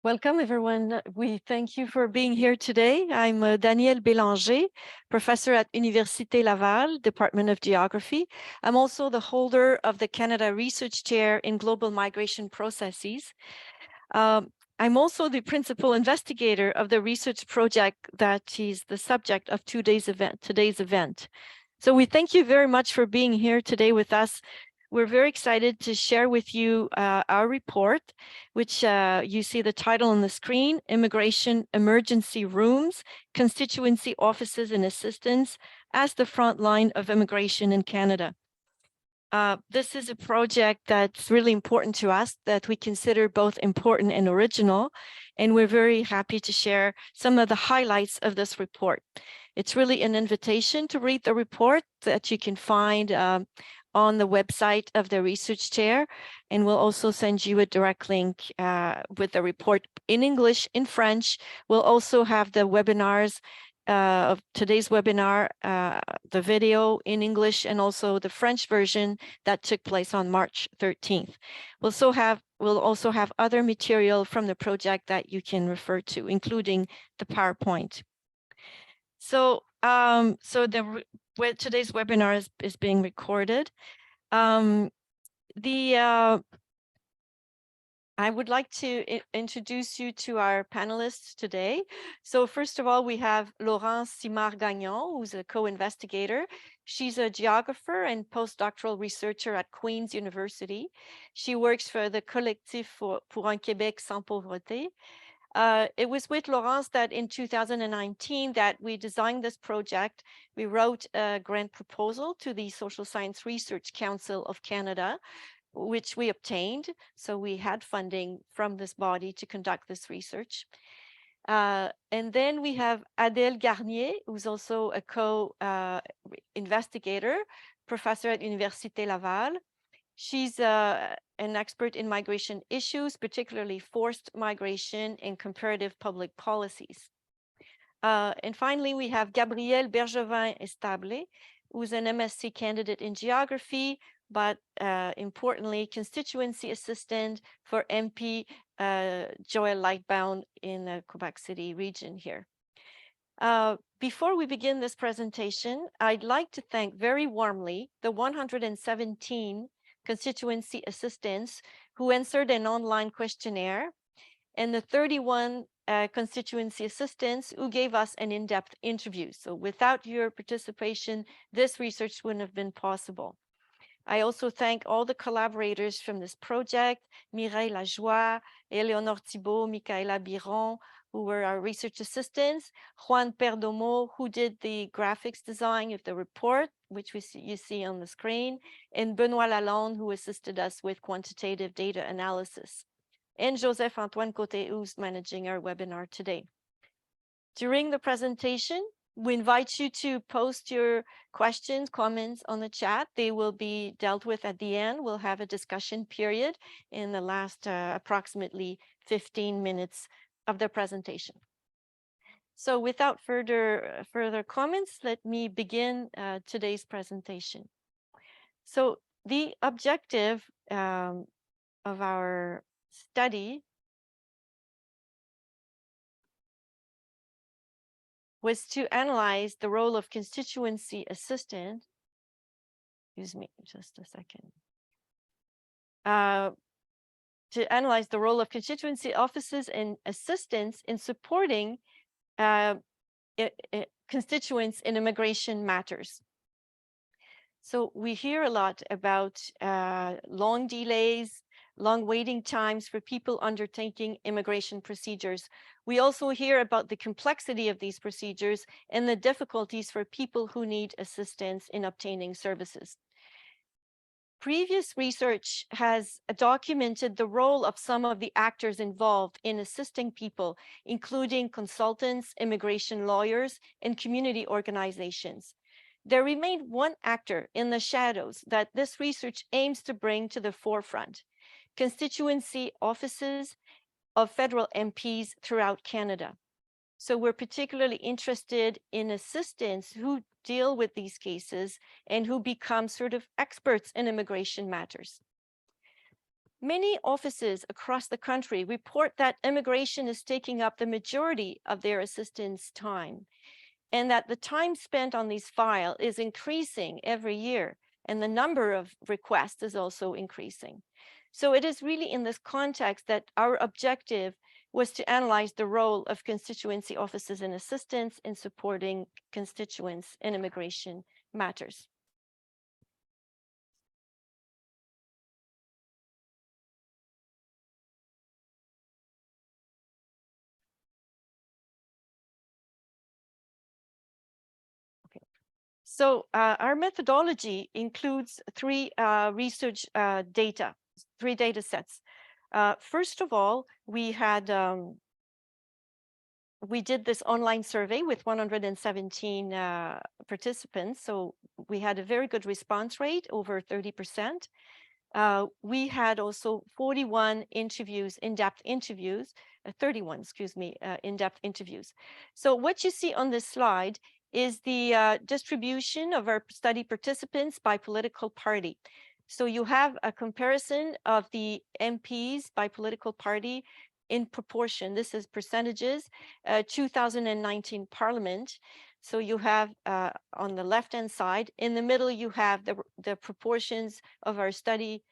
Welcome, everyone. We thank you for being here today. I'm Danièle Bélanger, professor at Université Laval, Department of Geography. I'm also the holder of the Canada Research Chair in Global Migration Processes. I'm also the principal investigator of the research project that is the subject of today's event. So we thank you very much for being here today with us. We're very excited to share with you our report, which you see the title on the screen, Immigration Emergency Rooms, Constituency Offices and Assistance as the Front Line of Immigration in Canada. This is a project that's really important to us, that we consider both important and original, and we're very happy to share some of the highlights of this report. It's really an invitation to read the report that you can find on the website of the research chair, and we'll also send you a direct link with the report in English, in French. We'll also have the webinars of today's webinar, the video in English, and also the French version that took place on March 13th. We'll also have other material from the project that you can refer to, including the PowerPoint. So, today's webinar is being recorded. I would like to introduce you to our panelists today. So first of all, we have Laurence Simard-Gagnon, who's a co-investigator. She's a geographer and postdoctoral researcher at Queen's University. She works for the Collectif pour un Québec sans pauvreté. It was with Laurence that in 2019 that we designed this project. We wrote a grant proposal to the Social Science Research Council of Canada, which we obtained. So we had funding from this body to conduct this research. And then we have Adèle Garnier, who's also a co-investigator, professor at Université Laval. She's an expert in migration issues, particularly forced migration and comparative public policies. And finally, we have Gabrielle Bergevin-Estable, who's an MSc candidate in geography, but importantly, constituency assistant for MP Joël Lightbound in the Quebec City region here. Before we begin this presentation, I'd like to thank very warmly the 117 constituency assistants who answered an online questionnaire, and the 31 constituency assistants who gave us an in-depth interview. So without your participation, this research wouldn't have been possible. I also thank all the collaborators from this project, Mireille Lajoie, Eleonore Thibault, Michaela Biron, who were our research assistants, Juan Perdomo, who did the graphics design of the report, which you see on the screen, and Benoît Lalonde, who assisted us with quantitative data analysis, and Joseph-Antoine Côté, who's managing our webinar today. During the presentation, we invite you to post your questions, comments on the chat. They will be dealt with at the end. We'll have a discussion period in the last approximately 15 minutes of the presentation. So without further comments, let me begin today's presentation. So the objective of our study was to analyze the role of constituency assistant. Excuse me, just a second. To analyze the role of constituency offices and assistants in supporting constituents in immigration matters. So we hear a lot about long delays, long waiting times for people undertaking immigration procedures. We also hear about the complexity of these procedures and the difficulties for people who need assistance in obtaining services. Previous research has documented the role of some of the actors involved in assisting people, including consultants, immigration lawyers, and community organizations. There remained one actor in the shadows that this research aims to bring to the forefront: constituency offices of federal MPs throughout Canada. So we're particularly interested in assistants who deal with these cases and who become sort of experts in immigration matters. Many offices across the country report that immigration is taking up the majority of their assistants' time, and that the time spent on these files is increasing every year, and the number of requests is also increasing. So it is really in this context that our objective was to analyze the role of constituency offices and assistants in supporting constituents in immigration matters. So our methodology includes three research three data sets. First of all, we did this online survey with 117 participants. So we had a very good response rate, over 30%. We had also 41 interviews, in-depth interviews, 31, excuse me, in-depth interviews. So what you see on this slide is the distribution of our study participants by political party. So you have a comparison of the MPs by political party in proportion. This is percentages, 2019 Parliament. So you have on the left-hand side, in the middle, you have the proportions of our study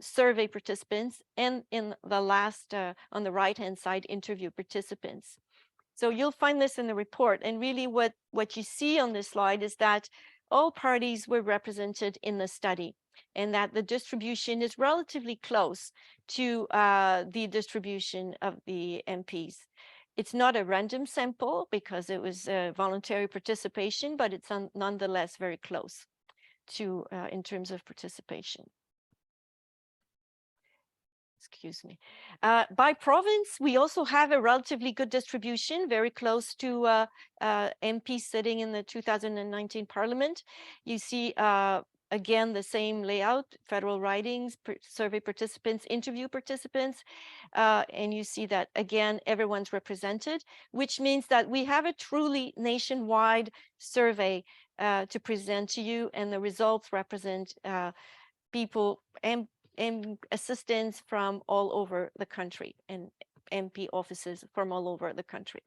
survey participants, and in the last, on the right-hand side, interview participants. So you'll find this in the report. And really what you see on this slide is that all parties were represented in the study, and that the distribution is relatively close to the distribution of the MPs. It's not a random sample because it was voluntary participation, but it's nonetheless very close to in terms of participation. Excuse me. By province, we also have a relatively good distribution, very close to MPs sitting in the 2019 Parliament. You see, again, the same layout: federal ridings, survey participants, interview participants. And you see that, again, everyone's represented, which means that we have a truly nationwide survey to present to you, and the results represent people and assistants from all over the country, and MP offices from all over the country.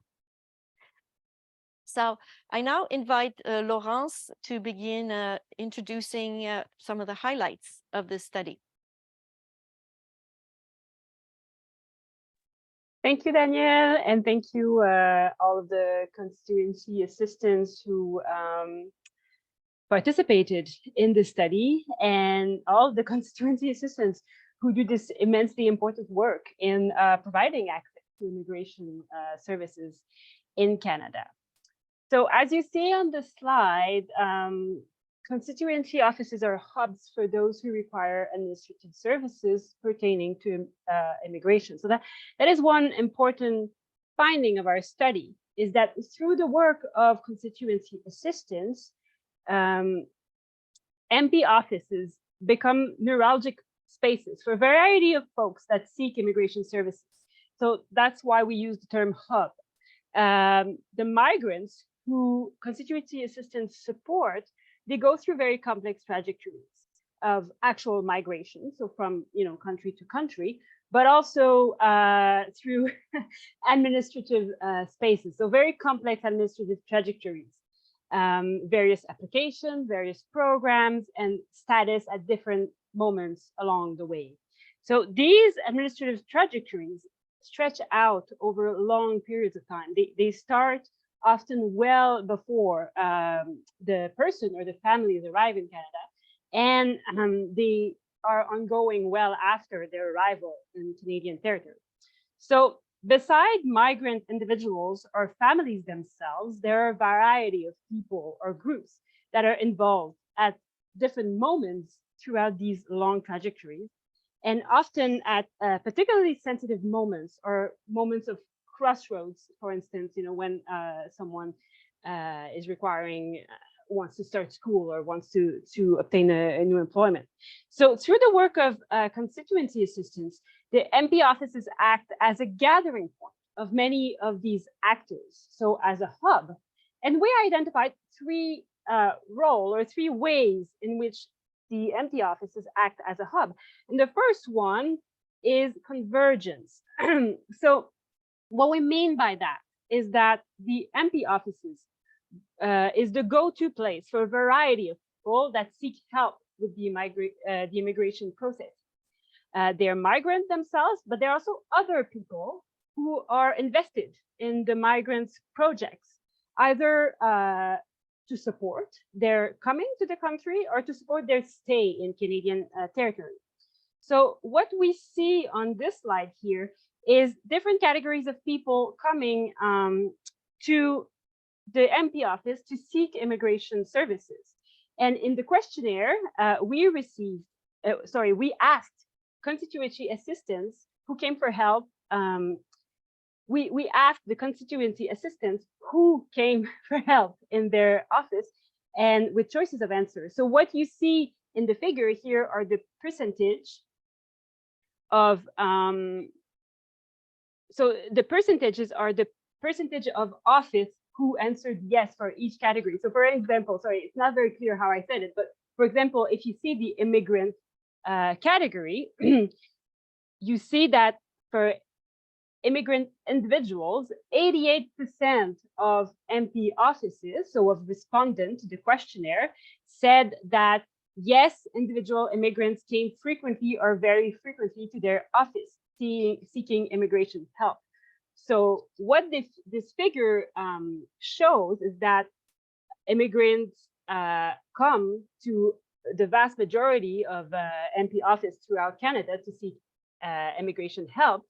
So I now invite Laurence to begin introducing some of the highlights of this study. Thank you, Danielle, and thank you all of the constituency assistants who participated in the study, and all the constituency assistants who do this immensely important work in providing access to immigration services in Canada. So as you see on the slide, constituency offices are hubs for those who require administrative services pertaining to immigration. So that is one important finding of our study, is that through the work of constituency assistants, MP offices become neuralgic spaces for a variety of folks that seek immigration services. So that's why we use the term hub. The migrants who constituency assistants support, they go through very complex trajectories of actual migration, so from country to country, but also through administrative spaces, so very complex administrative trajectories. Various applications, various programs, and status at different moments along the way. So these administrative trajectories stretch out over long periods of time. They start often well before the person or the families arrive in Canada, and they are ongoing well after their arrival in Canadian territory. So beside migrant individuals or families themselves, there are a variety of people or groups that are involved at different moments throughout these long trajectories, and often at particularly sensitive moments or moments of crossroads. For instance, when someone is wants to start school or wants to obtain a new employment. So through the work of constituency assistants, the MP offices act as a gathering point of many of these actors, so as a hub. And we identified three ways in which the MP offices act as a hub. And the first one is convergence. So what we mean by that is that the MP offices is the go-to place for a variety of people that seek help with the immigration process. They're migrants themselves, but there are also other people who are invested in the migrants' projects, either to support their coming to the country or to support their stay in Canadian territory. So what we see on this slide here is different categories of people coming to the MP office to seek immigration services. And in the questionnaire, we asked constituency assistants who came for help. We asked the constituency assistants who came for help in their office, and with choices of answers. So what you see in the figure here are the percentage of, so the percentages are the percentage of office who answered yes for each category. So for example, sorry, it's not very clear how I said it, but for example, if you see the immigrant category, you see that for immigrant individuals, 88% of MP offices, so of respondents to the questionnaire, said that yes, individual immigrants came frequently or very frequently to their office seeking immigration help. So what this figure shows is that immigrants come to the vast majority of MP office throughout Canada to seek immigration help,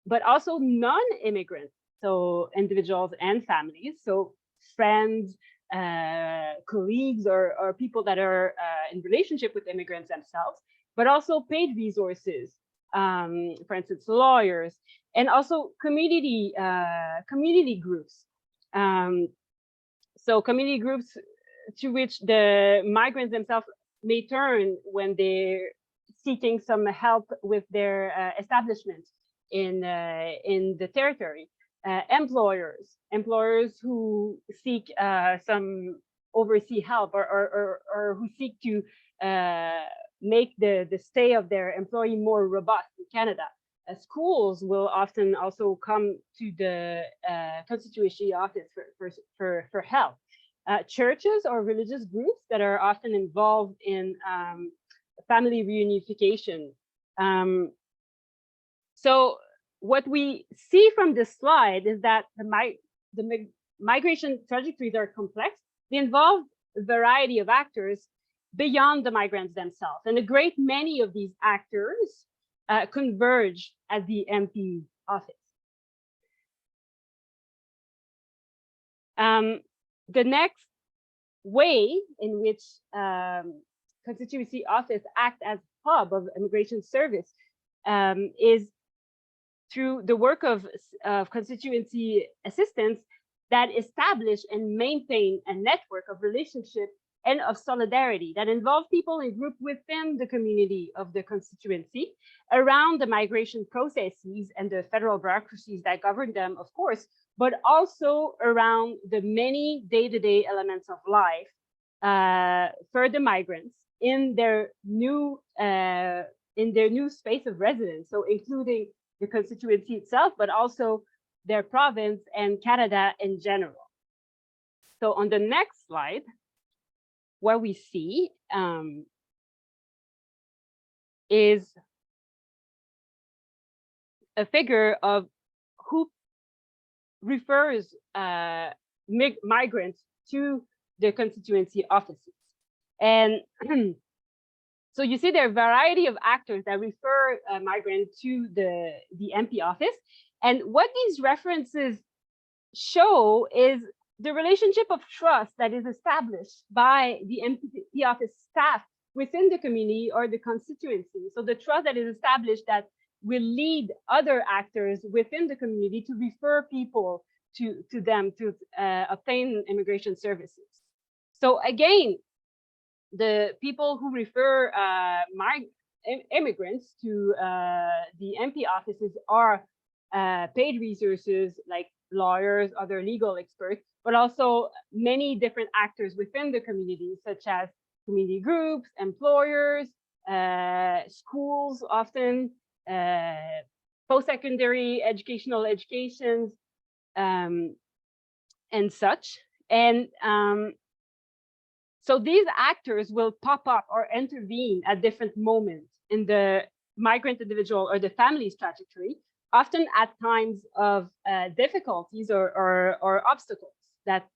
but also non-immigrants, so individuals and families, so friends, colleagues, or people that are in relationship with immigrants themselves, but also paid resources, for instance, lawyers, and also community groups. So community groups to which the migrants themselves may turn when they're seeking some help with their establishment in the territory. Employers who seek some overseas help or who seek to make the stay of their employee more robust in Canada. Schools will often also come to the constituency office for help. Churches or religious groups that are often involved in family reunification. So what we see from this slide is that the migration trajectories are complex. They involve a variety of actors beyond the migrants themselves. And a great many of these actors converge at the MP office. The next way in which constituency office act as hub of immigration service is through the work of constituency assistants that establish and maintain a network of relationship and of solidarity that involve people in group within the community of the constituency around the migration processes and the federal bureaucracies that govern them, of course, but also around the many day-to-day elements of life for the migrants in their new space of residence. So including the constituency itself, but also their province and Canada in general. So on the next slide, what we see is a figure of who refers migrants to the constituency offices. And so you see there are a variety of actors that refer migrants to the MP office. And what these references show is the relationship of trust that is established by the MP office staff within the community or the constituency. So the trust that is established that will lead other actors within the community to refer people to them to obtain immigration services. So again, the people who refer immigrants to the MP offices are paid resources like lawyers, other legal experts, but also many different actors within the community, such as community groups, employers, schools often, post-secondary educations, and such. And so these actors will pop up or intervene at different moments in the migrant individual or the family's trajectory, often at times of difficulties or obstacles that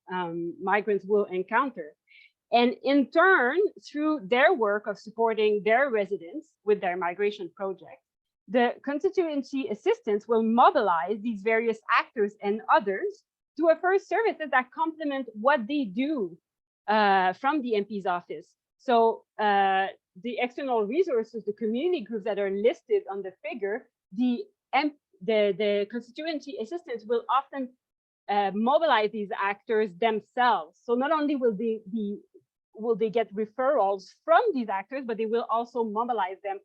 migrants will encounter. And in turn, through their work of supporting their residents with their migration project, the constituency assistants will mobilize these various actors and others to offer services that complement what they do from the MP's office. So the external resources, the community groups that are listed on the figure, the constituency assistants will often mobilize these actors themselves. So not only will they get referrals from these actors, but they will also mobilize them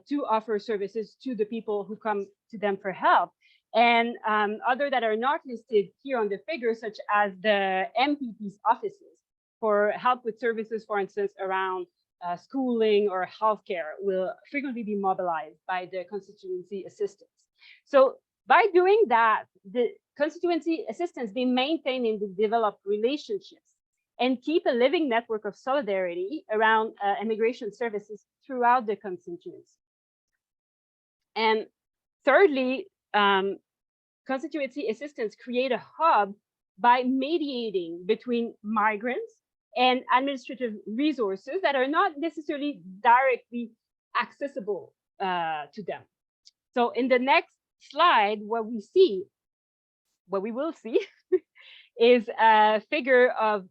to offer services to the people who come to them for help. And other that are not listed here on the figure, such as the MPP's offices for help with services, for instance, around schooling or healthcare, will frequently be mobilized by the constituency assistants. So by doing that, the constituency assistants, they maintain and develop relationships and keep a living network of solidarity around immigration services throughout the constituency. And thirdly, constituency assistants create a hub by mediating between migrants and administrative resources that are not necessarily directly accessible to them. So in the next slide, what we will see is a figure of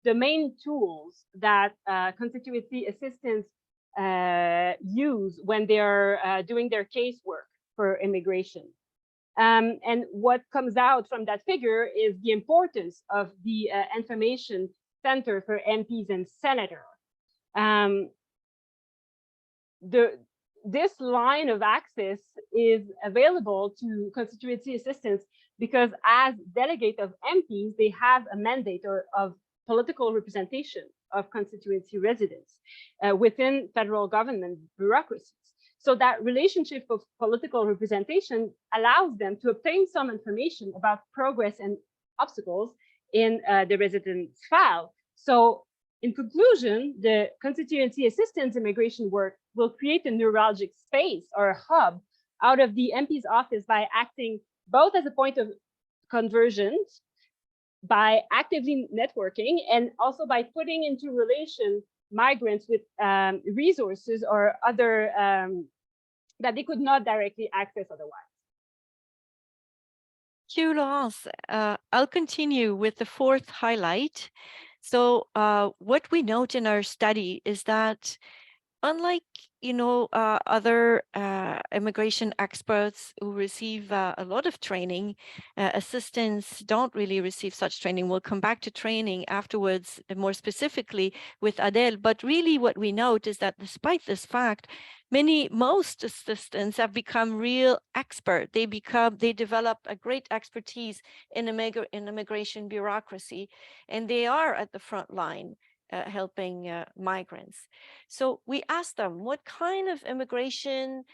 the main tools that constituency assistants use when they are doing their casework for immigration. And what comes out from that figure is the importance of the information center for MPs and senators. This line of access is available to constituency assistants because as delegate of MPs, they have a mandate of political representation of constituency residents within federal government bureaucracies. So that relationship of political representation allows them to obtain some information about progress and obstacles in the resident's file. So in conclusion, the constituency assistance immigration work will create a neuralgic space or a hub out of the MP's office by acting both as a point of convergence, by actively networking, and also by putting into relation migrants with resources or other that they could not directly access otherwise. Thank you, Laurence. I'll continue with the fourth highlight. So what we note in our study is that unlike, other immigration experts who receive a lot of training, assistants don't really receive such training. We'll come back to training afterwards, more specifically with Adele. But really what we note is that despite this fact, most assistants have become real expert. They develop a great expertise in immigration bureaucracy, and they are at the front line helping migrants. So we asked them, what kind of immigration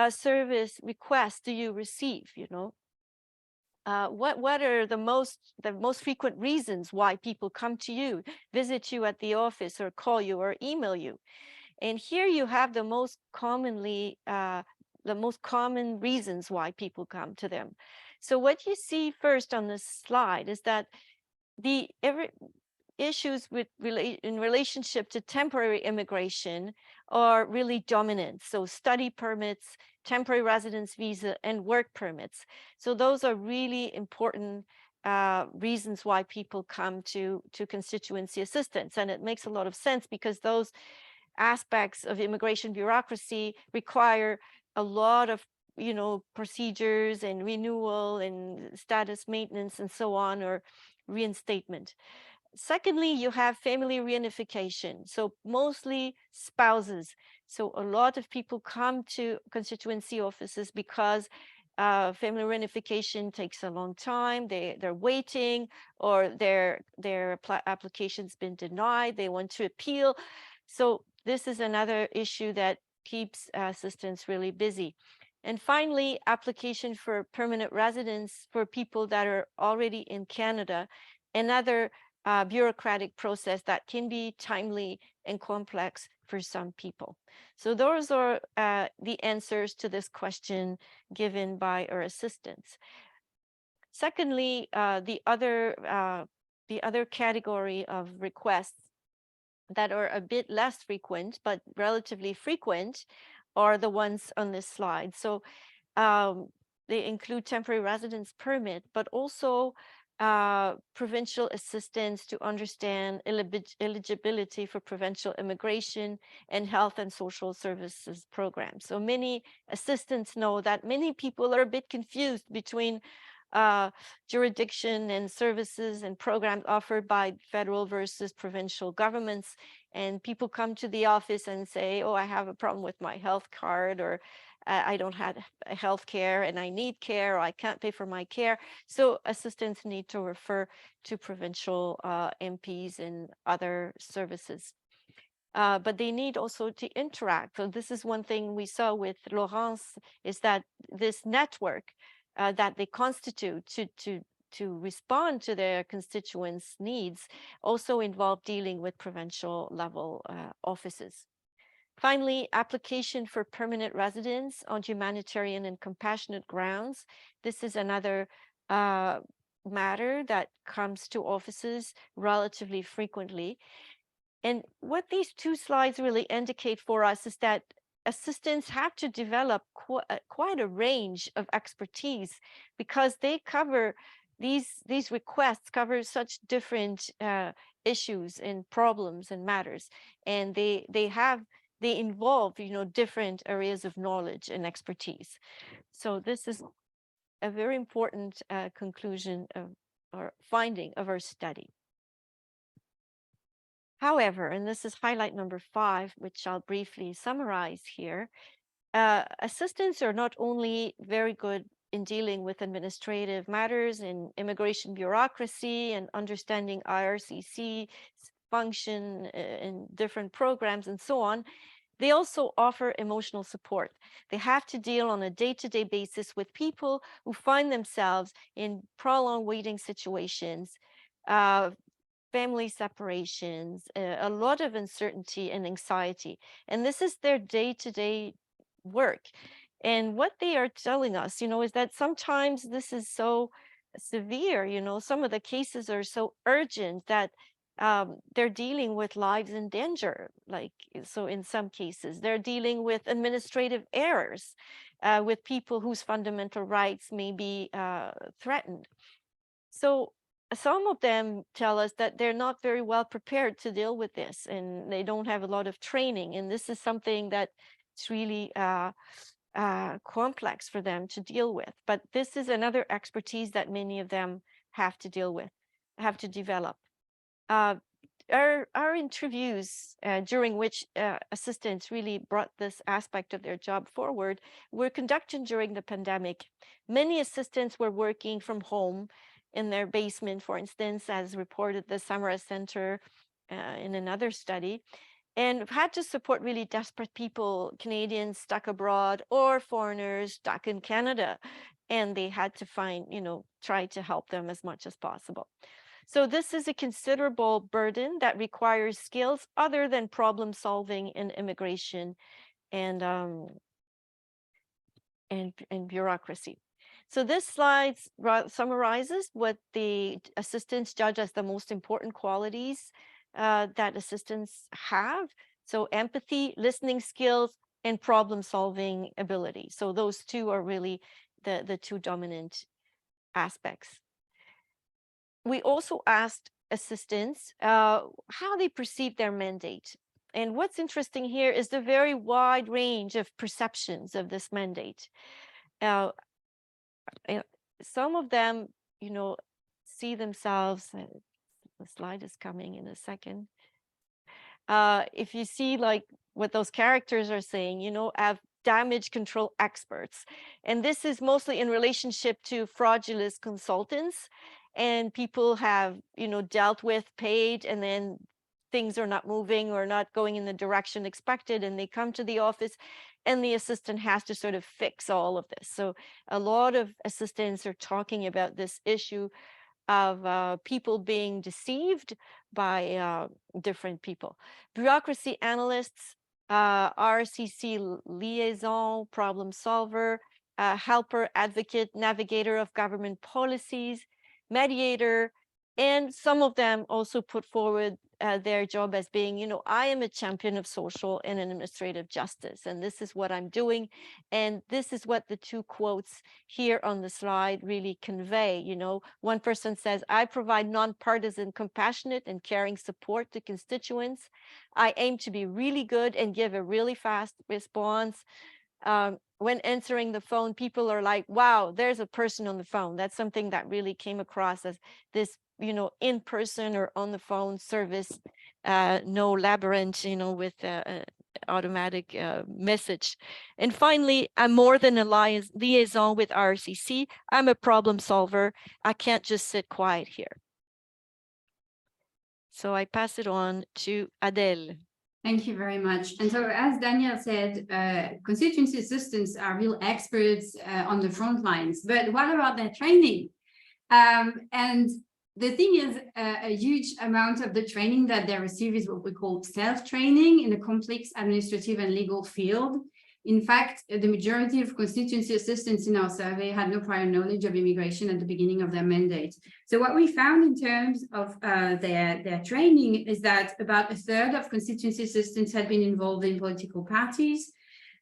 service requests do you receive? What are the most frequent reasons why people come to you, visit you at the office, or call you or email you? And here you have the most common reasons why people come to them. So what you see first on this slide is that the issues in relationship to temporary immigration are really dominant. So study permits, temporary residence visa, and work permits. So those are really important reasons why people come to constituency assistance. And it makes a lot of sense because those aspects of immigration bureaucracy require a lot of procedures and renewal and status maintenance and so on, or reinstatement. Secondly, you have family reunification, so mostly spouses. So a lot of people come to constituency offices because family reunification takes a long time. They're waiting, or their application's been denied. They want to appeal. So this is another issue that keeps assistants really busy. And finally, application for permanent residence for people that are already in Canada, another bureaucratic process that can be timely and complex for some people. So those are the answers to this question given by our assistants. Secondly, the other category of requests that are a bit less frequent but relatively frequent are the ones on this slide. So they include temporary residence permit, but also provincial assistance to understand eligibility for provincial immigration and health and social services programs. So many assistants know that many people are a bit confused between jurisdiction and services and programs offered by federal versus provincial governments. And people come to the office and say, oh, I have a problem with my health card, or I don't have health care and I need care, or I can't pay for my care. So assistants need to refer to provincial MPs and other services. But they need also to interact. So this is one thing we saw with Laurence, is that this network that they constitute to respond to their constituents' needs also involve dealing with provincial level offices. Finally, application for permanent residence on humanitarian and compassionate grounds. This is another matter that comes to offices relatively frequently. And what these two slides really indicate for us is that assistants have to develop quite a range of expertise, because they cover these requests cover such different issues and problems and matters, and they involve different areas of knowledge and expertise. So this is a very important conclusion of or finding of our study. However, and this is highlight number 5, which I'll briefly summarize here, assistants are not only very good in dealing with administrative matters in immigration bureaucracy and understanding IRCC function in different programs and so on, they also offer emotional support. They have to deal on a day-to-day basis with people who find themselves in prolonged waiting situations, family separations, a lot of uncertainty and anxiety. And this is their day-to-day work. And what they are telling us, is that sometimes this is so severe, some of the cases are so urgent that they're dealing with lives in danger. So in some cases, they're dealing with administrative errors, with people whose fundamental rights may be threatened. So some of them tell us that they're not very well prepared to deal with this, and they don't have a lot of training. And this is something that's really complex for them to deal with. But this is another expertise that many of them have to deal with, have to develop. Our interviews during which assistants really brought this aspect of their job forward were conducted during the pandemic. Many assistants were working from home in their basement, for instance, as reported the Samara Center in another study, and had to support really desperate people, Canadians stuck abroad or foreigners stuck in Canada. And they had to find, try to help them as much as possible. So this is a considerable burden that requires skills other than problem solving in immigration and bureaucracy. So this slide summarizes what the assistants judge as the most important qualities that assistants have. So empathy, listening skills, and problem solving ability. So those two are really the two dominant aspects. We also asked assistants how they perceive their mandate. And what's interesting here is the very wide range of perceptions of this mandate. Some of them, see themselves, the slide is coming in a second. If you see what those characters are saying, have damage control experts. And this is mostly in relationship to fraudulent consultants, and people have, dealt with, paid, and then things are not moving or not going in the direction expected, and they come to the office and the assistant has to sort of fix all of this. So a lot of assistants are talking about this issue of people being deceived by different people. Bureaucracy analysts, RCC liaison, problem solver, helper, advocate, navigator of government policies, mediator, and some of them also put forward their job as being, you know, I am a champion of social and administrative justice, and this is what I'm doing. And this is what the two quotes here on the slide really convey. You know, one person says, I provide nonpartisan, compassionate, and caring support to constituents. I aim to be really good and give a really fast response. When answering the phone, people are like, wow, there's a person on the phone. That's something that really came across as this, you know, in person or on the phone service, no labyrinth, you know, with automatic message. And finally, I'm more than a liaison with RCC. I'm a problem solver. I can't just sit quiet here. So I pass it on to Adèle. Thank you very much. And so, as Danielle said, constituency assistants are real experts on the front lines. But what about their training? And the thing is, a huge amount of the training that they receive is what we call self-training in a complex administrative and legal field. In fact, the majority of constituency assistants in our survey had no prior knowledge of immigration at the beginning of their mandate. So what we found in terms of their training is that about a third of constituency assistants had been involved in political parties.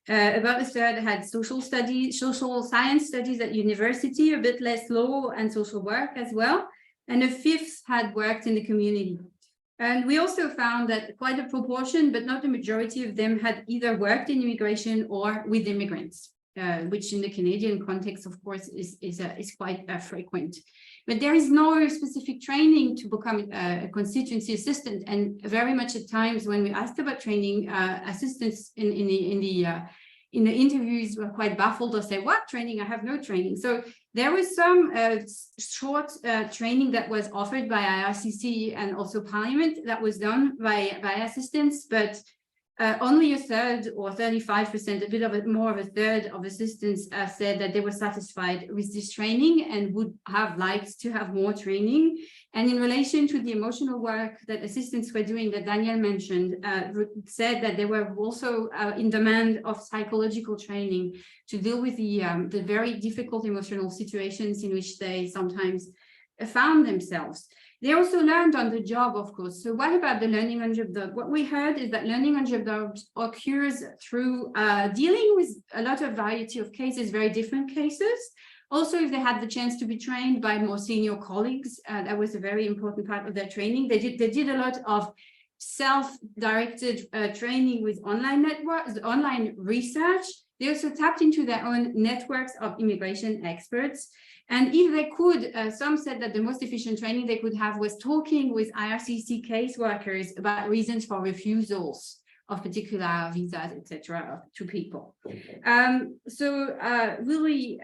About a third had social science studies at university, a bit less law and social work as well. And a fifth had worked in the community. And we also found that quite a proportion, but not the majority of them, had either worked in immigration or with immigrants, which in the Canadian context, of course, is quite frequent. But there is no specific training to become a constituency assistant. And very much at times when we asked about training, assistants in the interviews were quite baffled or say, what training? I have no training. So there was some short training that was offered by IRCC and also Parliament that was done by assistants, but only a third or 35%, a bit more of a third of assistants said that they were satisfied with this training and would have liked to have more training. And in relation to the emotional work that assistants were doing that Danielle mentioned, said that they were also in demand of psychological training to deal with the very difficult emotional situations in which they sometimes found themselves. They also learned on the job, of course. So what about the learning on job? What we heard is that learning on job occurs through dealing with a lot of variety of cases, very different cases. Also, if they had the chance to be trained by more senior colleagues, that was a very important part of their training. They did a lot of self-directed training with online networks, online research. They also tapped into their own networks of immigration experts. And if they could, some said that the most efficient training they could have was talking with IRCC caseworkers about reasons for refusals of particular visas, etc., to people. Really,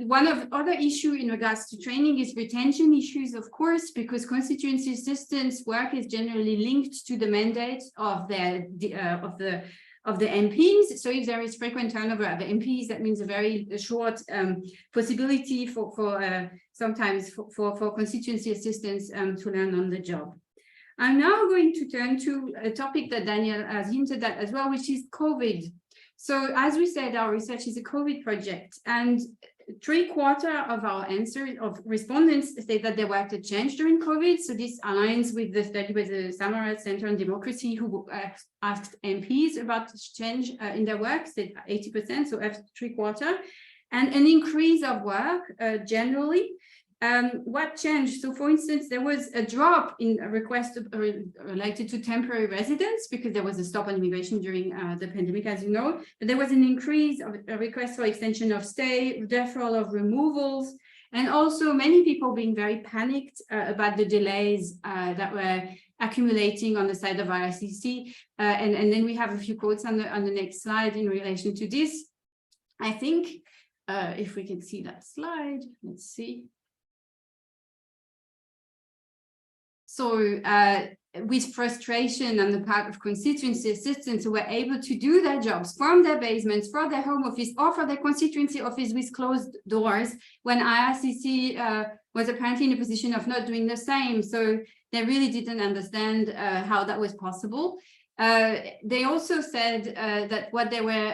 one of other issue in regards to training is retention issues, of course, because constituency assistants work is generally linked to the mandate of the MPs. So if there is frequent turnover of the MPs, that means a very short possibility for sometimes for constituency assistants to learn on the job. I'm now going to turn to a topic that Danielle has hinted at as well, which is COVID. So as we said, our research is a COVID project, and 3/4 of our respondents say that they worked at change during COVID. So this aligns with the study with the Simard Center on Democracy, who asked MPs about change in their work, said 80%, so 3/4, and an increase of work generally. What changed? So for instance, there was a drop in a request related to temporary residence because there was a stop on immigration during the pandemic, as you know, but there was an increase of a request for extension of stay, deferral of removals, and also many people being very panicked about the delays that were accumulating on the side of IRCC. And then we have a few quotes on the next slide in relation to this. I think if we can see that slide, let's see. So with frustration on the part of constituency assistants who were able to do their jobs from their basements, from their home office, or from their constituency office with closed doors, when IRCC was apparently in a position of not doing the same. So they really didn't understand how that was possible. They also said that what they were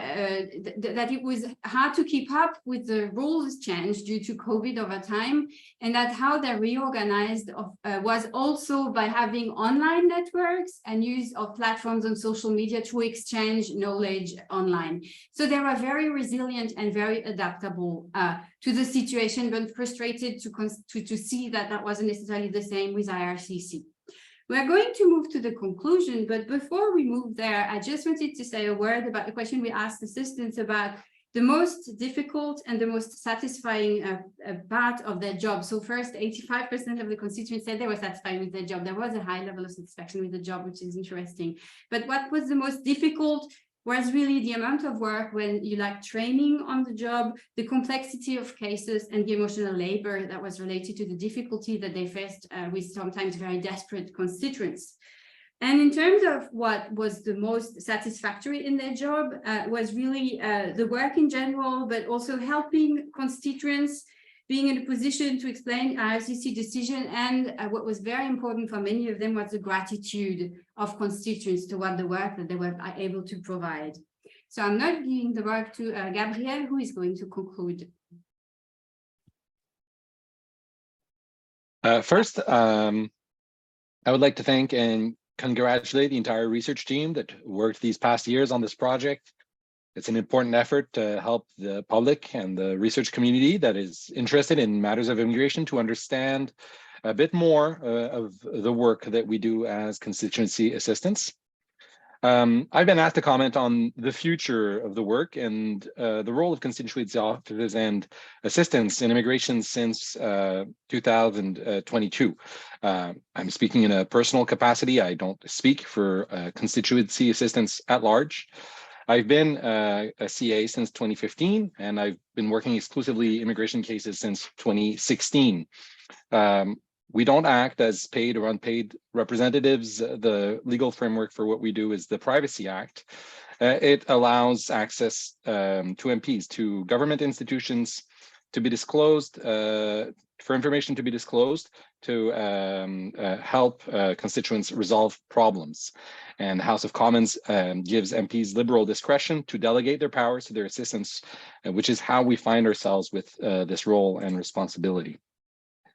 that it was hard to keep up with the rules change due to COVID over time, and that how they reorganized was also by having online networks and use of platforms on social media to exchange knowledge online. So they were very resilient and very adaptable to the situation, but frustrated to see that that wasn't necessarily the same with IRCC. We're going to move to the conclusion, but before we move there, I just wanted to say a word about the question we asked assistants about the most difficult and the most satisfying part of their job. So first, 85% of the constituents said they were satisfied with their job. There was a high level of satisfaction with the job, which is interesting. But what was the most difficult was really the amount of work when you lack training on the job, the complexity of cases, and the emotional labor that was related to the difficulty that they faced with sometimes very desperate constituents. And in terms of what was the most satisfactory in their job was really the work in general, but also helping constituents, being in a position to explain IRCC decision, and what was very important for many of them was the gratitude of constituents toward the work that they were able to provide. So I'm now giving the work to Gabrielle, who is going to conclude. First, I would like to thank and congratulate the entire research team that worked these past years on this project. It's an important effort to help the public and the research community that is interested in matters of immigration to understand a bit more of the work that we do as constituency assistants. I've been asked to comment on the future of the work and the role of constituency officers and assistants in immigration since 2022. I'm speaking in a personal capacity. I don't speak for constituency assistants at large. I've been a CA since 2015, and I've been working exclusively immigration cases since 2016. We don't act as paid or unpaid representatives. The legal framework for what we do is the Privacy Act. It allows access to MPs, to government institutions to be disclosed, for information to be disclosed to help constituents resolve problems. And the House of Commons gives MPs liberal discretion to delegate their powers to their assistants, which is how we find ourselves with this role and responsibility.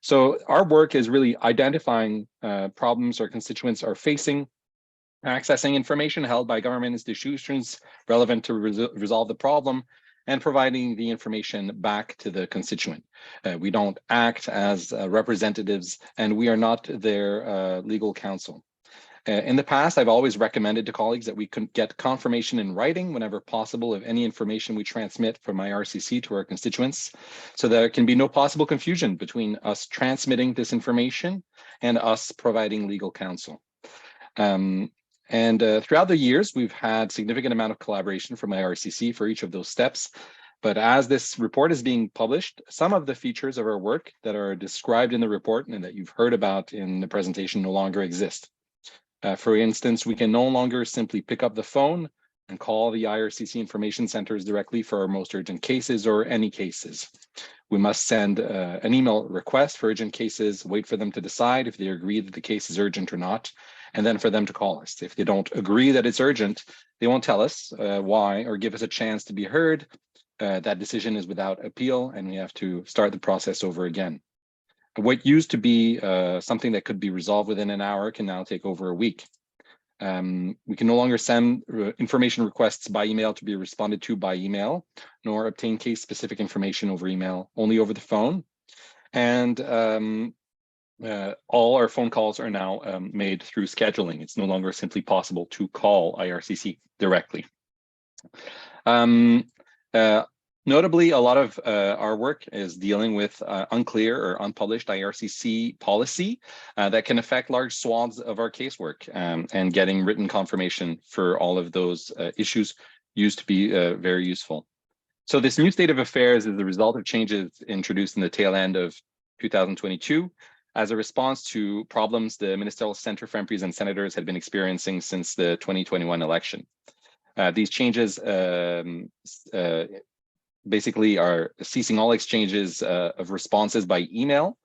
So our work is really identifying problems our constituents are facing, accessing information held by government institutions relevant to resolve the problem, and providing the information back to the constituent. We don't act as representatives, and we are not their legal counsel. In the past, I've always recommended to colleagues that we can get confirmation in writing whenever possible of any information we transmit from IRCC to our constituents, so there can be no possible confusion between us transmitting this information and us providing legal counsel. Throughout the years, we've had significant amount of collaboration from IRCC for each of those steps. But as this report is being published, some of the features of our work that are described in the report and that you've heard about in the presentation no longer exist. For instance, we can no longer simply pick up the phone and call the IRCC information centers directly for our most urgent cases or any cases. We must send an email request for urgent cases, wait for them to decide if they agree that the case is urgent or not, and then for them to call us. If they don't agree that it's urgent, they won't tell us why or give us a chance to be heard. That decision is without appeal, and we have to start the process over again. What used to be something that could be resolved within an hour can now take over a week. We can no longer send information requests by email to be responded to by email, nor obtain case-specific information over email, only over the phone. And all our phone calls are now made through scheduling. It's no longer simply possible to call IRCC directly. Notably, a lot of our work is dealing with unclear or unpublished IRCC policy that can affect large swaths of our casework, and getting written confirmation for all of those issues used to be very useful. So this new state of affairs is the result of changes introduced in the tail end of 2022 as a response to problems the Ministerial Center for MPs and Senators had been experiencing since the 2021 election. These changes basically are ceasing all exchanges of responses by email,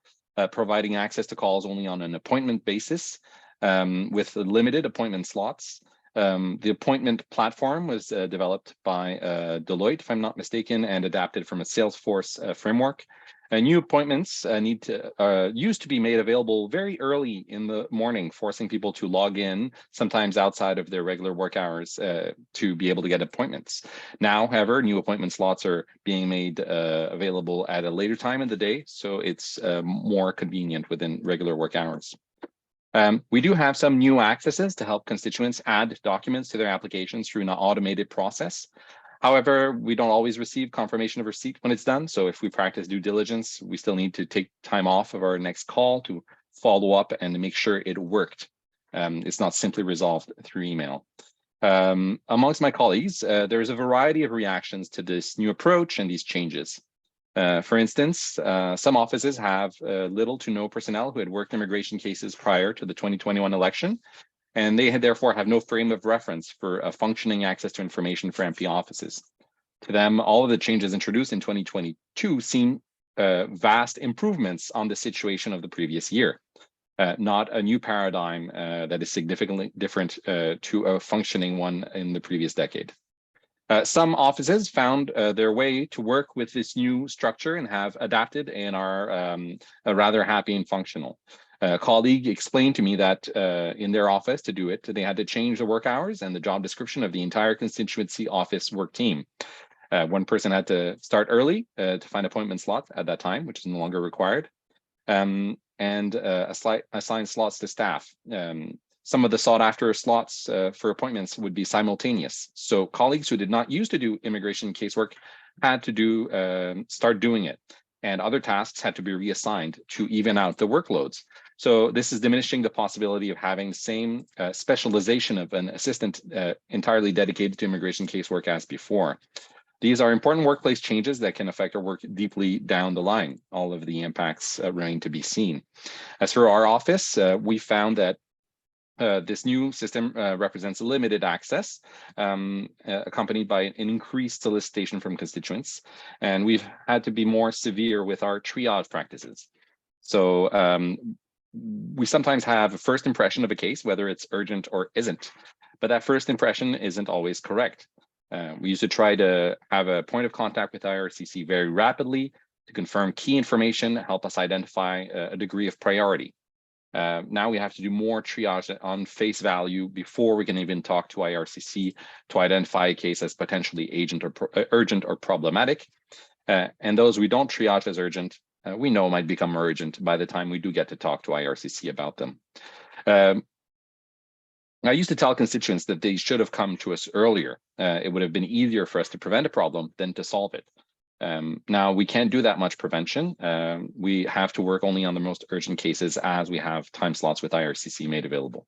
providing access to calls only on an appointment basis with limited appointment slots. The appointment platform was developed by Deloitte, if I'm not mistaken, and adapted from a Salesforce framework. New appointments used to be made available very early in the morning, forcing people to log in, sometimes outside of their regular work hours, to be able to get appointments. Now, however, new appointment slots are being made available at a later time in the day, so it's more convenient within regular work hours. We do have some new accesses to help constituents add documents to their applications through an automated process. However, we don't always receive confirmation of receipt when it's done. So if we practice due diligence, we still need to take time off of our next call to follow up and to make sure it worked. It's not simply resolved through email. Amongst my colleagues, there is a variety of reactions to this new approach and these changes. For instance, some offices have little to no personnel who had worked immigration cases prior to the 2021 election, and they therefore have no frame of reference for a functioning access to information for MP offices. To them, all of the changes introduced in 2022 seem vast improvements on the situation of the previous year, not a new paradigm that is significantly different to a functioning one in the previous decade. Some offices found their way to work with this new structure and have adapted and are rather happy and functional. A colleague explained to me that in their office to do it, they had to change the work hours and the job description of the entire constituency office work team. One person had to start early to find appointment slots at that time, which is no longer required, and assign slots to staff. Some of the sought after slots for appointments would be simultaneous. So colleagues who did not used to do immigration casework had to start doing it, and other tasks had to be reassigned to even out the workloads. So this is diminishing the possibility of having the same specialization of an assistant entirely dedicated to immigration casework as before. These are important workplace changes that can affect our work deeply down the line. All of the impacts remain to be seen. As for our office, we found that this new system represents limited access, accompanied by an increased solicitation from constituents, and we've had to be more severe with our triage practices. So we sometimes have a first impression of a case, whether it's urgent or isn't, but that first impression isn't always correct. We used to try to have a point of contact with IRCC very rapidly to confirm key information, help us identify a degree of priority. Now we have to do more triage on face value before we can even talk to IRCC to identify a case as potentially urgent or problematic. And those we don't triage as urgent, we know might become urgent by the time we do get to talk to IRCC about them. I used to tell constituents that they should have come to us earlier. It would have been easier for us to prevent a problem than to solve it. Now we can't do that much prevention. We have to work only on the most urgent cases as we have time slots with IRCC made available.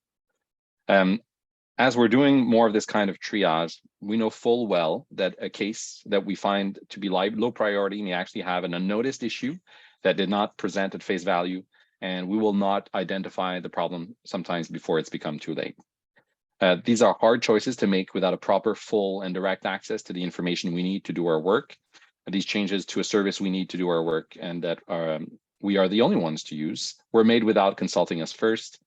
As we're doing more of this kind of triage, we know full well that a case that we find to be low priority may actually have an unnoticed issue that did not present at face value, and we will not identify the problem sometimes before it's become too late. These are hard choices to make without a proper, full, and direct access to the information we need to do our work. These changes to a service we need to do our work and that we are the only ones to use were made without consulting us first.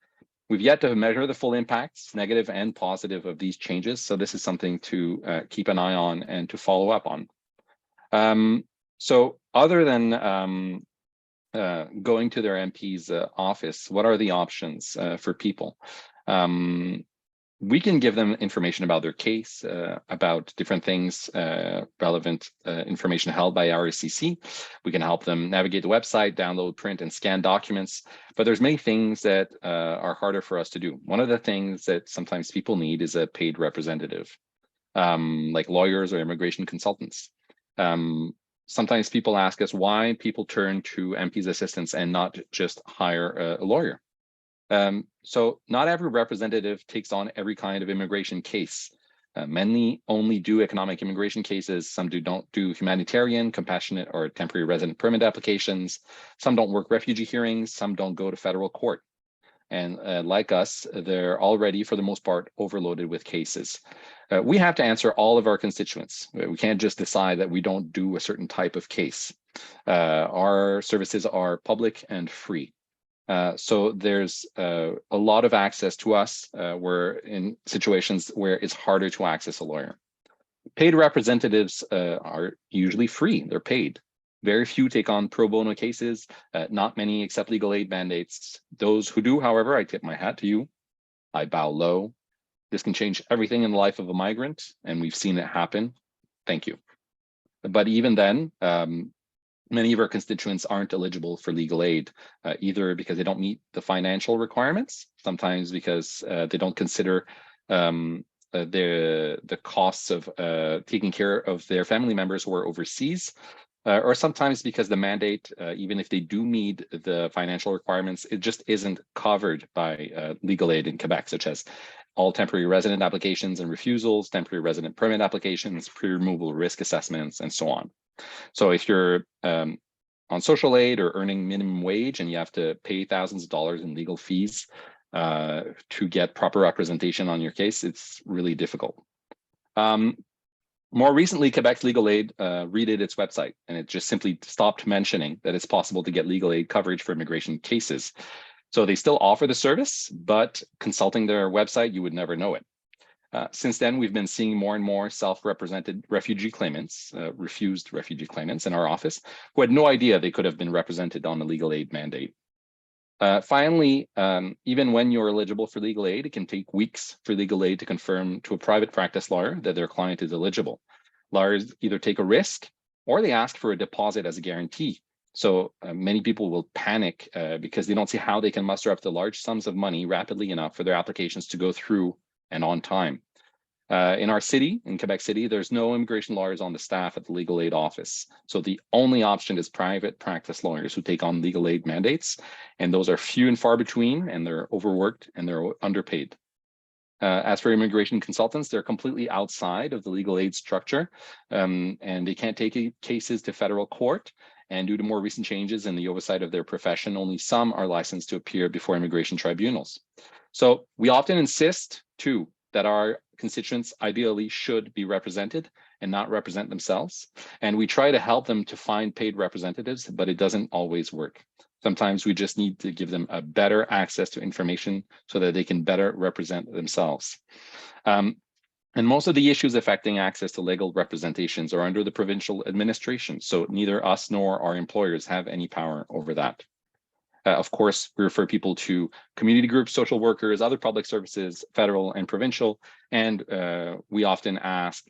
We've yet to measure the full impacts, negative and positive, of these changes. So this is something to keep an eye on and to follow up on. So other than going to their MP's office, what are the options for people? We can give them information about their case, about different things, relevant information held by IRCC. We can help them navigate the website, download, print, and scan documents. But there's many things that are harder for us to do. One of the things that sometimes people need is a paid representative, like lawyers or immigration consultants. Sometimes people ask us why people turn to MP's assistants and not just hire a lawyer. So not every representative takes on every kind of immigration case. Many only do economic immigration cases. Some don't do humanitarian, compassionate, or temporary resident permit applications. Some don't work refugee hearings. Some don't go to federal court. And like us, they're already, for the most part, overloaded with cases. We have to answer all of our constituents. We can't just decide that we don't do a certain type of case. Our services are public and free. So there's a lot of access to us. We're in situations where it's harder to access a lawyer. Paid representatives are usually free, they're paid. Very few take on pro bono cases, not many accept legal aid mandates. Those who do, however, I tip my hat to you. I bow low. This can change everything in the life of a migrant, and we've seen it happen. Thank you. But even then, many of our constituents aren't eligible for legal aid, either because they don't meet the financial requirements, sometimes because they don't consider the costs of taking care of their family members who are overseas, or sometimes because the mandate, even if they do meet the financial requirements, it just isn't covered by legal aid in Quebec, such as all temporary resident applications and refusals, temporary resident permit applications, pre-removal risk assessments, and so on. So if you're on social aid or earning minimum wage and you have to pay thousands of dollars in legal fees to get proper representation on your case, it's really difficult. More recently, Quebec's legal aid redid its website, and it just simply stopped mentioning that it's possible to get legal aid coverage for immigration cases. So they still offer the service, but consulting their website, you would never know it. Since then, we've been seeing more and more self-represented refugee claimants, refused refugee claimants in our office, who had no idea they could have been represented on a legal aid mandate. Finally, even when you're eligible for legal aid, it can take weeks for legal aid to confirm to a private practice lawyer that their client is eligible. Lawyers either take a risk or they ask for a deposit as a guarantee. So many people will panic because they don't see how they can muster up the large sums of money rapidly enough for their applications to go through and on time. In our city, in Quebec City, there's no immigration lawyers on the staff at the legal aid office. So the only option is private practice lawyers who take on legal aid mandates. And those are few and far between, and they're overworked and they're underpaid. As for immigration consultants, they're completely outside of the legal aid structure, and they can't take cases to federal court. And due to more recent changes in the oversight of their profession, only some are licensed to appear before immigration tribunals. So we often insist, too, that our constituents ideally should be represented and not represent themselves. And we try to help them to find paid representatives, but it doesn't always work. Sometimes we just need to give them a better access to information so that they can better represent themselves. And most of the issues affecting access to legal representations are under the provincial administration. So neither us nor our employers have any power over that. Of course, we refer people to community groups, social workers, other public services, federal and provincial, and we often act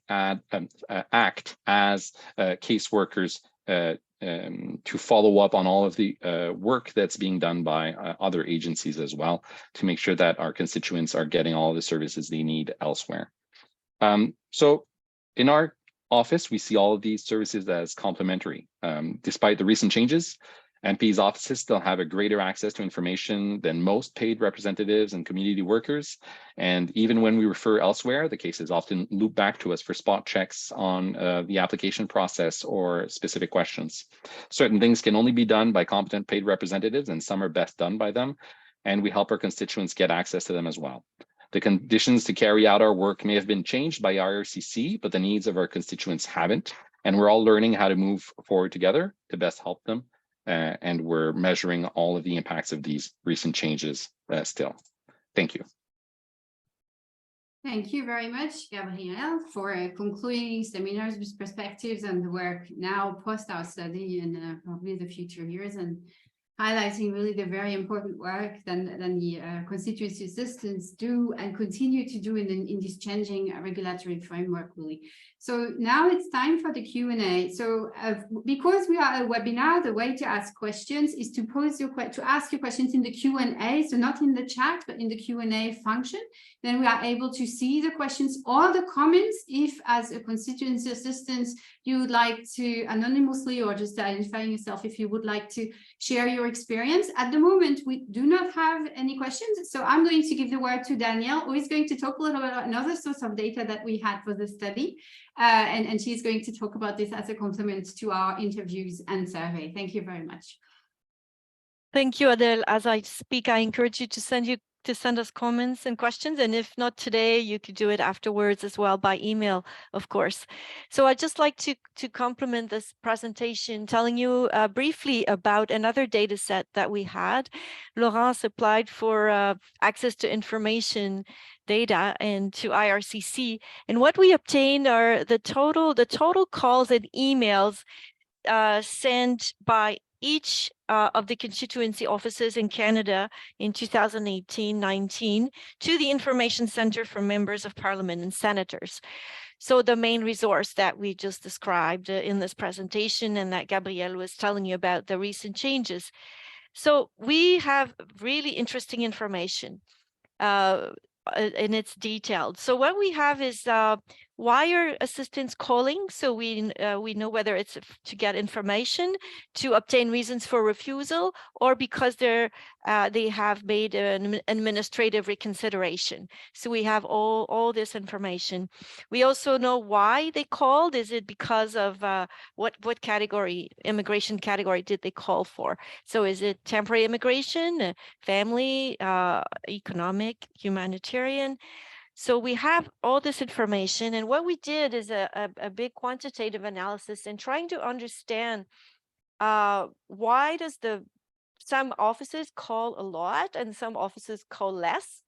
as caseworkers to follow up on all of the work that's being done by other agencies as well, to make sure that our constituents are getting all the services they need elsewhere. So in our office, we see all of these services as complementary. Despite the recent changes, MP's offices still have a greater access to information than most paid representatives and community workers. And even when we refer elsewhere, the cases often loop back to us for spot checks on the application process or specific questions. Certain things can only be done by competent paid representatives, and some are best done by them. And we help our constituents get access to them as well. The conditions to carry out our work may have been changed by IRCC, but the needs of our constituents haven't. And we're all learning how to move forward together to best help them. And we're measuring all of the impacts of these recent changes still. Thank you. Thank you very much, Gabrielle, for concluding seminars with perspectives on the work now post our study and probably the future years, and highlighting really the very important work that the constituency assistants do and continue to do in this changing regulatory framework, really. So now it's time for the Q&A. So because we are a webinar, the way to ask questions is to ask your questions in the Q&A, so not in the chat, but in the Q&A function. Then we are able to see the questions or the comments if, as a constituency assistant, you would like to anonymously or just identifying yourself, if you would like to share your experience. At the moment, we do not have any questions. So I'm going to give the word to Danièle, who is going to talk a little bit about another source of data that we had for the study. And she's going to talk about this as a complement to our interviews and survey. Thank you very much. Thank you, Adèle. As I speak, I encourage you to send us comments and questions. And if not today, you could do it afterwards as well by email, of course. So I'd just like to complement this presentation, telling you briefly about another data set that we had. Laurence applied for access to information data and to IRCC. And what we obtained are the total calls and emails sent by each of the constituency offices in Canada in 2018-19 to the Information Center for Members of Parliament and Senators. So the main resource that we just described in this presentation and that Gabrielle was telling you about the recent changes. So we have really interesting information and it's detailed. So what we have is why are assistants calling? So we know whether it's to get information, to obtain reasons for refusal, or because they have made an administrative reconsideration. So we have all this information. We also know why they called. Is it because of what category, immigration category did they call for? So is it temporary immigration, family, economic, humanitarian? So we have all this information, and what we did is a big quantitative analysis in trying to understand why does some offices call a lot and some offices call less,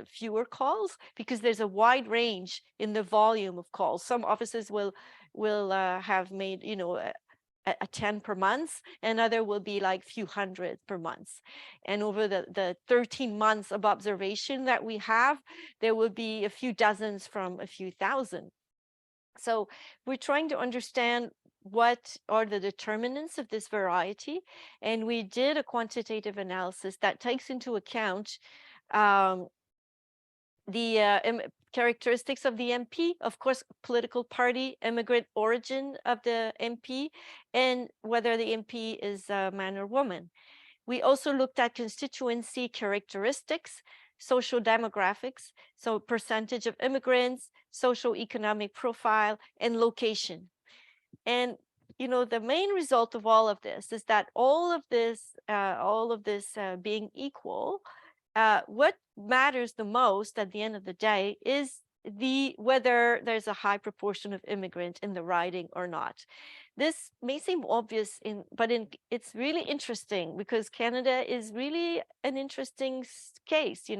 fewer calls, because there's a wide range in the volume of calls. Some offices will have made, a 10 per month, and other will be like few hundred per month. And over the 13 months of observation that we have, there will be a few dozens from a few thousand. So we're trying to understand what are the determinants of this variety. And we did a quantitative analysis that takes into account the characteristics of the MP, of course, political party, immigrant origin of the MP, and whether the MP is a man or woman. We also looked at constituency characteristics, social demographics, so percentage of immigrants, socio-economic profile, and location. And the main result of all of this is that all of this being equal, what matters the most at the end of the day is whether there's a high proportion of immigrant in the riding or not. This may seem obvious, but it's really interesting because Canada is really an interesting case,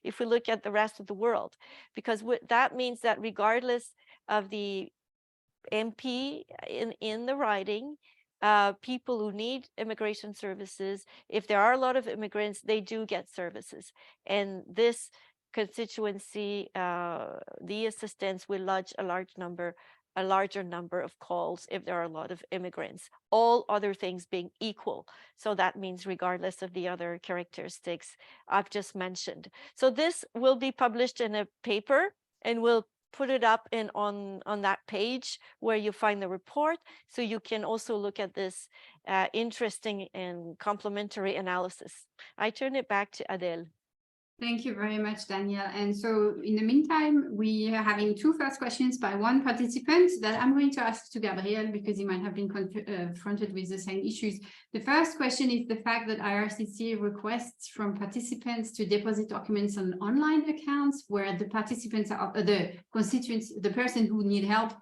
if we look at the rest of the world, because that means that regardless of the MP in the riding, people who need immigration services, if there are a lot of immigrants, they do get services. And this constituency, the assistants will lodge a larger number of calls if there are a lot of immigrants, all other things being equal. So that means regardless of the other characteristics I've just mentioned. So this will be published in a paper, and we'll put it up on that page where you find the report, so you can also look at this interesting and complementary analysis. I turn it back to Adèle. Thank you very much, Danièle. And so in the meantime, we are having two first questions by one participant that I'm going to ask to Gabrielle because he might have been confronted with the same issues. The first question is the fact that IRCC requests from participants to deposit documents on online accounts where the participants are, the constituents, the person who need help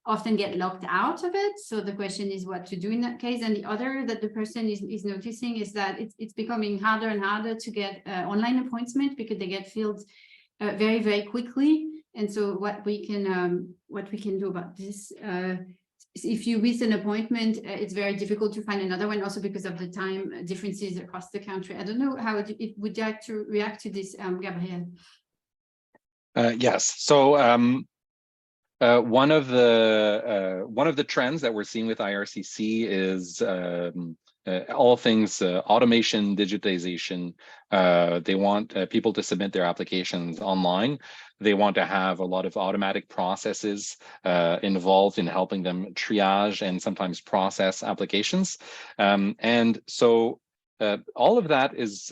often get locked out of it. So the question is what to do in that case. And the other that the person is noticing is that it's becoming harder and harder to get online appointment because they get filled very, very quickly. And so what we can do about this, if you miss an appointment, it's very difficult to find another one, also because of the time differences across the country. I don't know how would you like to react to this, Gabrielle? Yes. So One of the trends that we're seeing with IRCC is all things automation, digitization. They want people to submit their applications online. They want to have a lot of automatic processes involved in helping them triage and sometimes process applications. And so all of that is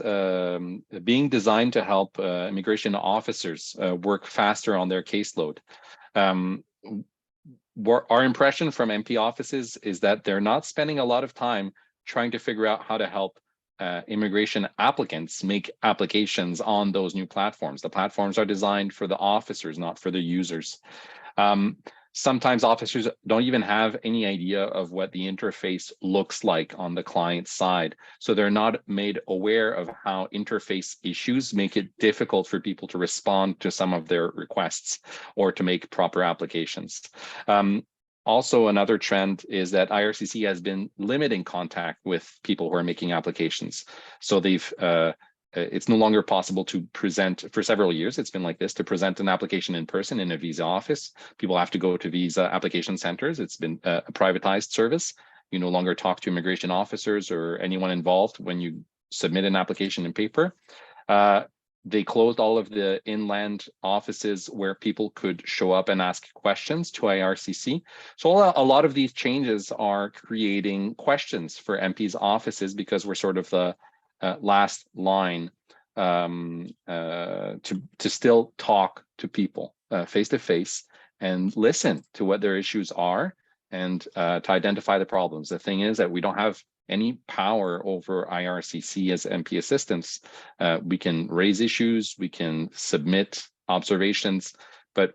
being designed to help immigration officers work faster on their caseload. Our impression from MP offices is that they're not spending a lot of time trying to figure out how to help immigration applicants make applications on those new platforms. The platforms are designed for the officers, not for the users. Sometimes officers don't even have any idea of what the interface looks like on the client side. So they're not made aware of how interface issues make it difficult for people to respond to some of their requests or to make proper applications. Also, another trend is that IRCC has been limiting contact with people who are making applications. So it's no longer possible to present, for several years, it's been like this, to present an application in person in a visa office. People have to go to visa application centers. It's been a privatized service. You no longer talk to immigration officers or anyone involved when you submit an application in paper. They closed all of the inland offices where people could show up and ask questions to IRCC. So a lot of these changes are creating questions for MPs' offices because we're sort of the last line to still talk to people face to face and listen to what their issues are and to identify the problems. The thing is that we don't have any power over IRCC as MP assistants. We can raise issues, we can submit observations, but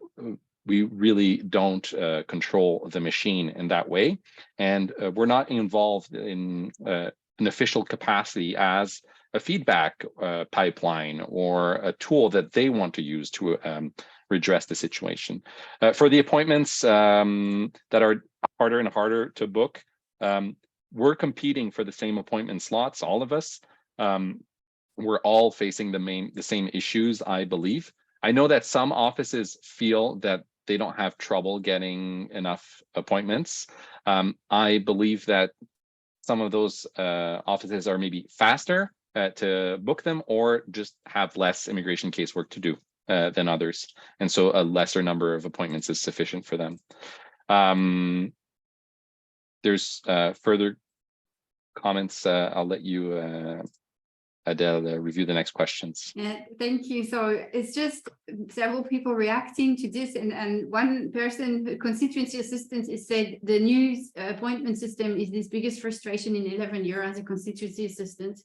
we really don't control the machine in that way. And we're not involved in an official capacity as a feedback pipeline or a tool that they want to use to redress the situation. For the appointments that are harder and harder to book, we're competing for the same appointment slots, all of us. We're all facing the same issues, I believe. I know that some offices feel that they don't have trouble getting enough appointments. I believe that some of those offices are maybe faster to book them or just have less immigration casework to do than others. And so a lesser number of appointments is sufficient for them. There's further comments. I'll let you, Adele, review the next questions. Yeah, thank you. So it's just several people reacting to this, and one person, constituency assistant, is said the new appointment system is his biggest frustration in 11 years as a constituency assistant.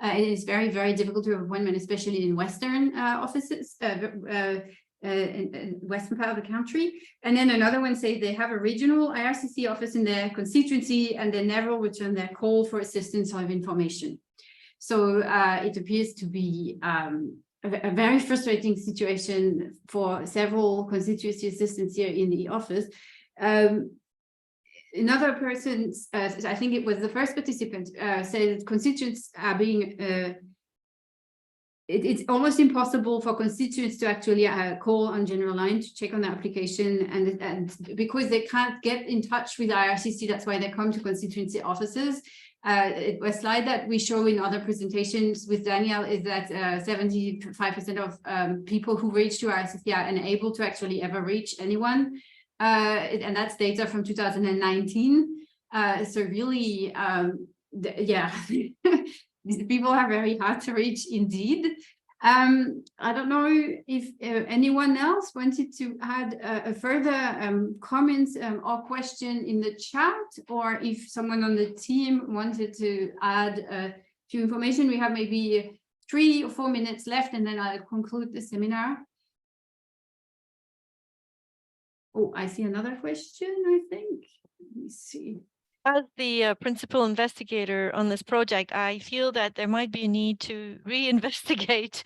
It is very, very difficult to have appointment, especially in Western offices, in Western part of the country. And then another one say they have a regional IRCC office in their constituency and they never return their call for assistance or information. So it appears to be a very frustrating situation for several constituency assistants here in the office. Another person, I think it was the first participant, said constituents are being, it's almost impossible for constituents to actually call on general line to check on the application, and because they can't get in touch with IRCC, that's why they come to constituency offices. A slide that we show in other presentations with Danielle is that 75% of people who reach to IRCC are unable to actually ever reach anyone. And that's data from 2019. So really, yeah, these people are very hard to reach indeed. I don't know if anyone else wanted to add a further comments or question in the chat, or if someone on the team wanted to add a few information. We have maybe 3 or 4 minutes left, and then I'll conclude the seminar. Oh, I see another question, I think. Let me see. As the principal investigator on this project, I feel that there might be a need to reinvestigate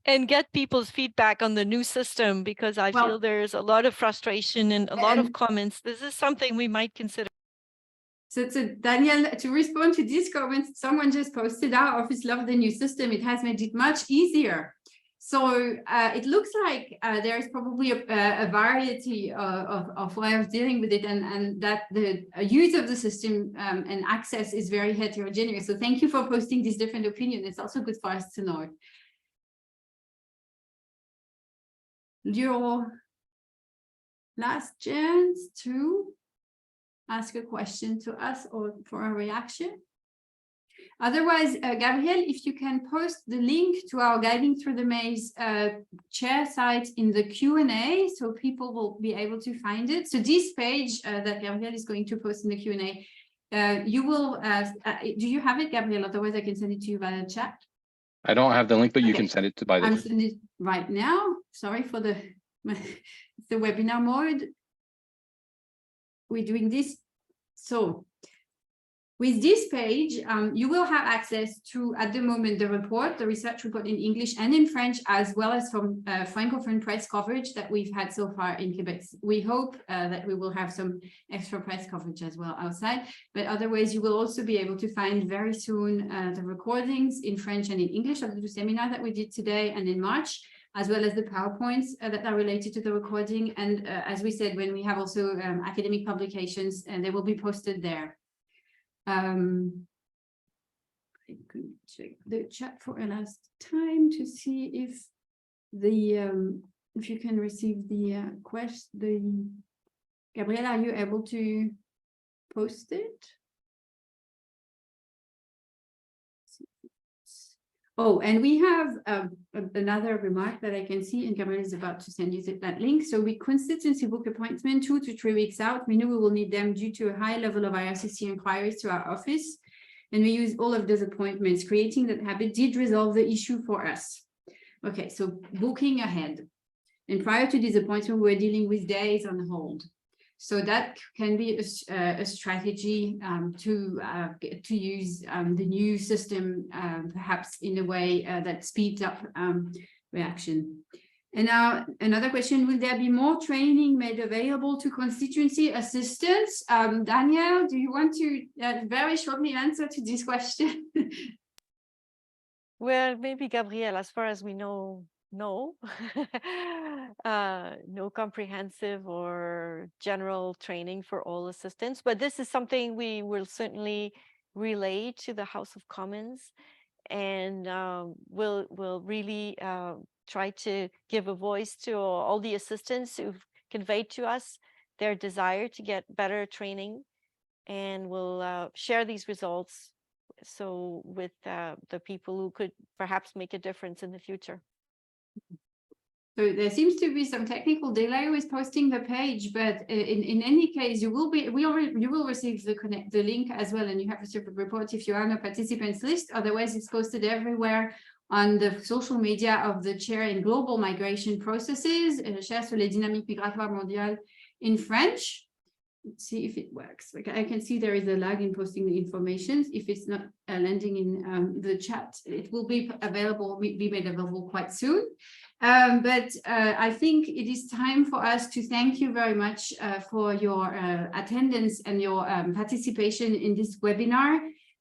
and get people's feedback on the new system, because I feel there's a lot of frustration and a lot of comments. This is something we might consider. So Danielle, to respond to these comments, someone just posted, our office loved the new system. It has made it much easier. So it looks like there's probably a variety of way of dealing with it, and that the use of the system and access is very heterogeneous. So thank you for posting these different opinions. It's also good for us to know. Your last chance to ask a question to us or for a reaction. Otherwise, Gabrielle, if you can post the link to our Guiding Through the Maze chair site in the Q&A, so people will be able to find it. So this page that Gabrielle is going to post in the Q&A, you will, do you have it, Gabrielle? Otherwise, I can send it to you via chat. I don't have the link, but you Okay. can send it to by the. I'm sending it right now. Sorry for the webinar mode. We're doing this. So with this page, you will have access to, at the moment, the report, the research report in English and in French, as well as from Francophone press coverage that we've had so far in Quebec. We hope that we will have some extra press coverage as well outside, but otherwise you will also be able to find very soon the recordings in French and in English of the seminar that we did today and in March, as well as the PowerPoints that are related to the recording. And as we said, when we have also academic publications, and they will be posted there. I could check the chat for a last time to see if the if you can receive the Gabrielle, are you able to post it? Oh, and we have another remark that I can see, and Gabrielle is about to send you that link. So we constituency book appointment 2 to 3 weeks out. We know we will need them due to a high level of IRCC inquiries to our office. And we use all of those appointments. Creating that habit did resolve the issue for us. Okay, so booking ahead. And prior to this appointment, we were dealing with days on hold. So that can be a strategy to use the new system, perhaps in a way that speeds up reaction. And now another question, will there be more training made available to constituency assistants? Danielle, do you want to very shortly answer to this question? Well, maybe Gabrielle, as far as we know, no. No comprehensive or general training for all assistants, but this is something we will certainly relay to the House of Commons, and we'll really try to give a voice to all the assistants who've conveyed to us their desire to get better training, and we'll share these results so with the people who could perhaps make a difference in the future. So there seems to be some technical delay with posting the page, but in any case, you will receive the link as well, and you have received a report if you are on a participants list. Otherwise, it's posted everywhere on the social media of the chair in global migration processes, chair sur les dynamiques migratoires mondiales in French. Let's see if it works. Okay, I can see there is a lag in posting the information. If it's not landing in the chat, it will be available, be made available quite soon. But I think it is time for us to thank you very much for your attendance and your participation in this webinar.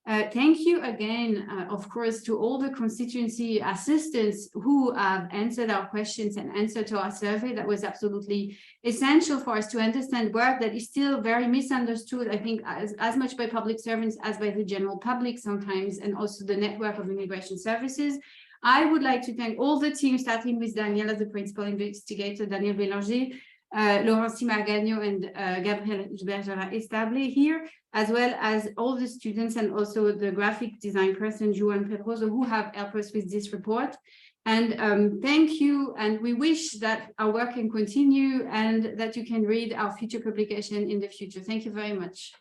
Thank you again, of course, to all the constituency assistants who have answered our questions and answered to our survey. That was absolutely essential for us to understand work that is still very misunderstood, I think, as much by public servants as by the general public sometimes, and also the network of immigration services. I would like to thank all the team, starting with Danièle as the principal investigator, Danièle Bélanger, Laurence Simard-Gagnon, and Gabrielle Estable here, as well as all the students and also the graphic design person, Juan Pedroso, who have helped us with this report. And thank you, and we wish that our work can continue and that you can read our future publication in the future. Thank you very much.